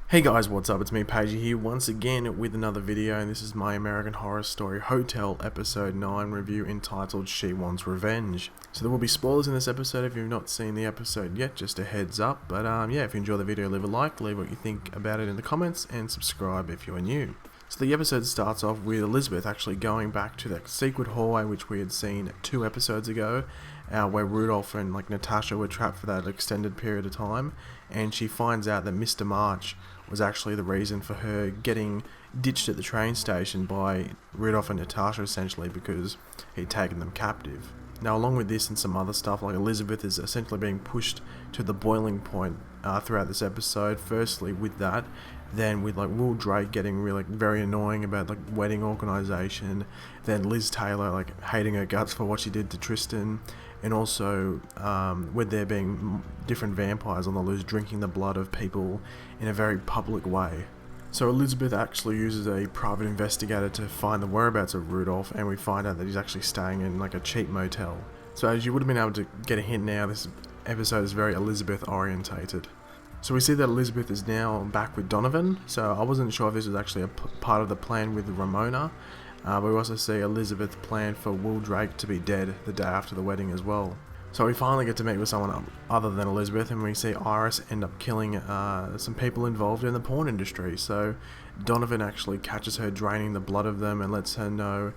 Hey guys, what's up? It's me, Pagey here, once again with another video, and this is my American Horror Story Hotel Episode 9 review entitled She Wants Revenge. So there will be spoilers in this episode if you've not seen the episode yet, just a heads up. But yeah, if you enjoy the video, leave a like, leave what you think about it in the comments, and subscribe if you're new. So the episode starts off with Elizabeth actually going back to that secret hallway which we had seen 2 episodes ago, where Rudolph and Natasha were trapped for that extended period of time, and she finds out that Mr. March was actually the reason for her getting ditched at the train station by Rudolph and Natasha, essentially because he'd taken them captive. Now, along with this and some other stuff, like Elizabeth is essentially being pushed to the boiling point throughout this episode. Firstly with that, then with Will Drake getting really very annoying about wedding organisation, then Liz Taylor hating her guts for what she did to Tristan, and also with there being different vampires on the loose drinking the blood of people in a very public way. So Elizabeth actually uses a private investigator to find the whereabouts of Rudolph, and we find out that he's actually staying in a cheap motel. So as you would have been able to get a hint now, this episode is very Elizabeth orientated. So we see that Elizabeth is now back with Donovan, so I wasn't sure if this was actually a part of the plan with Ramona, but we also see Elizabeth's plan for Will Drake to be dead the day after the wedding as well. So we finally get to meet with someone other than Elizabeth, and we see Iris end up killing some people involved in the porn industry. So Donovan actually catches her draining the blood of them and lets her know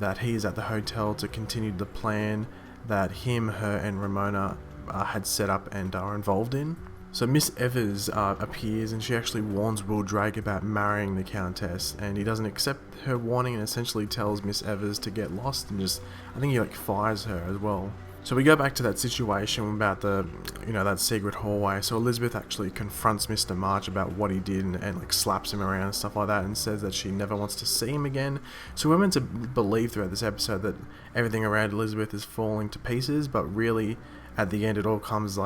that he is at the hotel to continue the plan that him, her and Ramona had set up and are involved in. So Miss Evers appears, and she actually warns Will Drake about marrying the Countess, and he doesn't accept her warning and essentially tells Miss Evers to get lost, and I think he fires her as well. So we go back to that situation about that secret hallway. So Elizabeth actually confronts Mr. March about what he did and slaps him around and stuff like that, and says that she never wants to see him again. So we're meant to believe throughout this episode that everything around Elizabeth is falling to pieces, but really at the end it all comes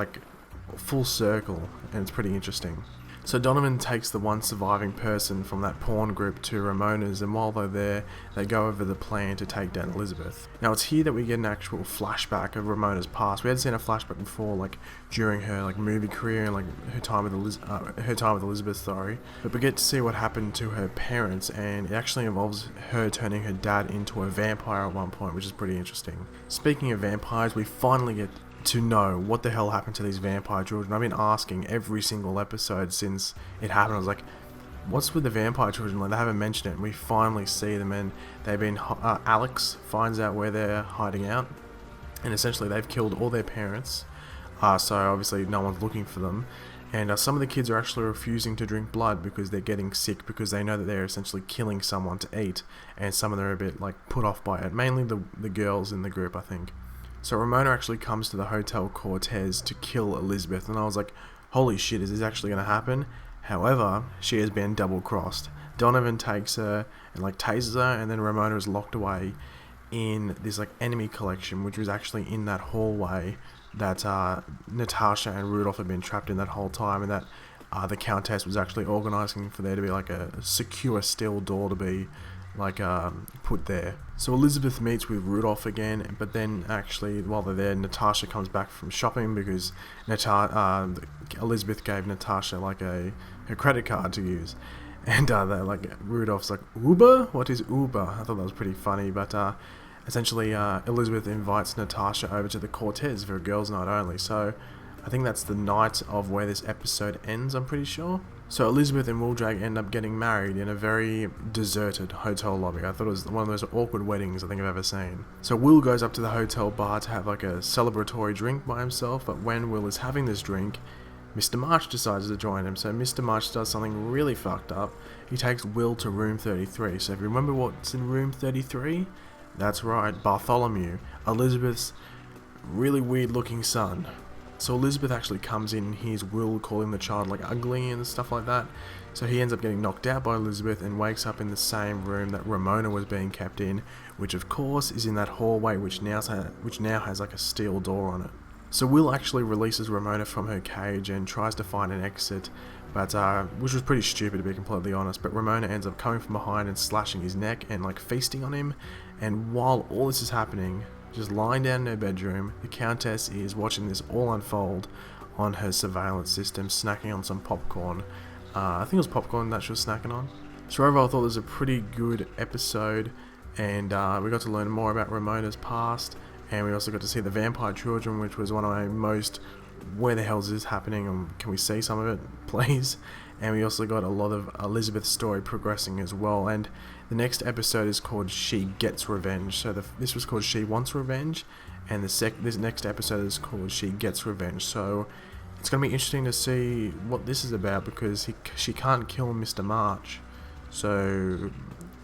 full circle, and it's pretty interesting. So Donovan takes the one surviving person from that porn group to Ramona'S, and while they're there, they go over the plan to take down Elizabeth. Now it's here that we get an actual flashback of Ramona'S past. We had seen a flashback before, during her movie career and her time with Elizabeth, sorry. But we get to see what happened to her parents, and it actually involves her turning her dad into a vampire at one point, which is pretty interesting. Speaking of vampires, we finally get to know what the hell happened to these vampire children. I've been asking every single episode since it happened. I was like, what's with the vampire children? They haven't mentioned it, and we finally see them, and they've been Alex finds out where they're hiding out, and essentially they've killed all their parents, so obviously no one's looking for them. And some of the kids are actually refusing to drink blood because they're getting sick, because they know that they're essentially killing someone to eat, and some of them are a bit put off by it, mainly the girls in the group, I think. So Ramona actually comes to the Hotel Cortez to kill Elizabeth, and I was like, holy shit, is this actually going to happen? However, she has been double-crossed. Donovan takes her and tases her, and then Ramona is locked away in this enemy collection, which was actually in that hallway that Natasha and Rudolph had been trapped in that whole time, and that the Countess was actually organising for there to be a secure steel door to be put there. So Elizabeth meets with Rudolph again, but then actually while they're there, Natasha comes back from shopping because Elizabeth gave Natasha her credit card to use, and Rudolph's Uber? What is Uber? I thought that was pretty funny, but essentially Elizabeth invites Natasha over to the Cortez for a girls' night only. So I think that's the night of where this episode ends, I'm pretty sure. So Elizabeth and Will Drake end up getting married in a very deserted hotel lobby. I thought it was one of those awkward weddings I think I've ever seen. So Will goes up to the hotel bar to have a celebratory drink by himself, but when Will is having this drink, Mr. March decides to join him. So Mr. March does something really fucked up. He takes Will to room 33. So if you remember what's in room 33, that's right, Bartholomew, Elizabeth's really weird looking son. So Elizabeth actually comes in and hears Will calling the child ugly and stuff like that. So he ends up getting knocked out by Elizabeth and wakes up in the same room that Ramona was being kept in, which of course is in that hallway which now has a steel door on it. So Will actually releases Ramona from her cage and tries to find an exit, but which was pretty stupid to be completely honest. But Ramona ends up coming from behind and slashing his neck and feasting on him. And while all this is happening, just lying down in her bedroom, the Countess is watching this all unfold on her surveillance system, snacking on some popcorn, I think it was popcorn that she was snacking on. So overall I thought it was a pretty good episode, and we got to learn more about Ramona'S past, and we also got to see the vampire children, which was one of my most, where the hell is this happening, and can we see some of it please? And we also got a lot of Elizabeth's story progressing as well, and the next episode is called She Gets Revenge. So this was called She Wants Revenge, and this next episode is called She Gets Revenge. So it's going to be interesting to see what this is about, because she can't kill Mr. March. So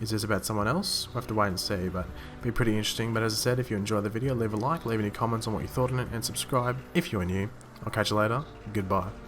is this about someone else? We'll have to wait and see, but it'll be pretty interesting. But as I said, if you enjoyed the video, leave a like, leave any comments on what you thought on it, and subscribe if you are new. I'll catch you later. Goodbye.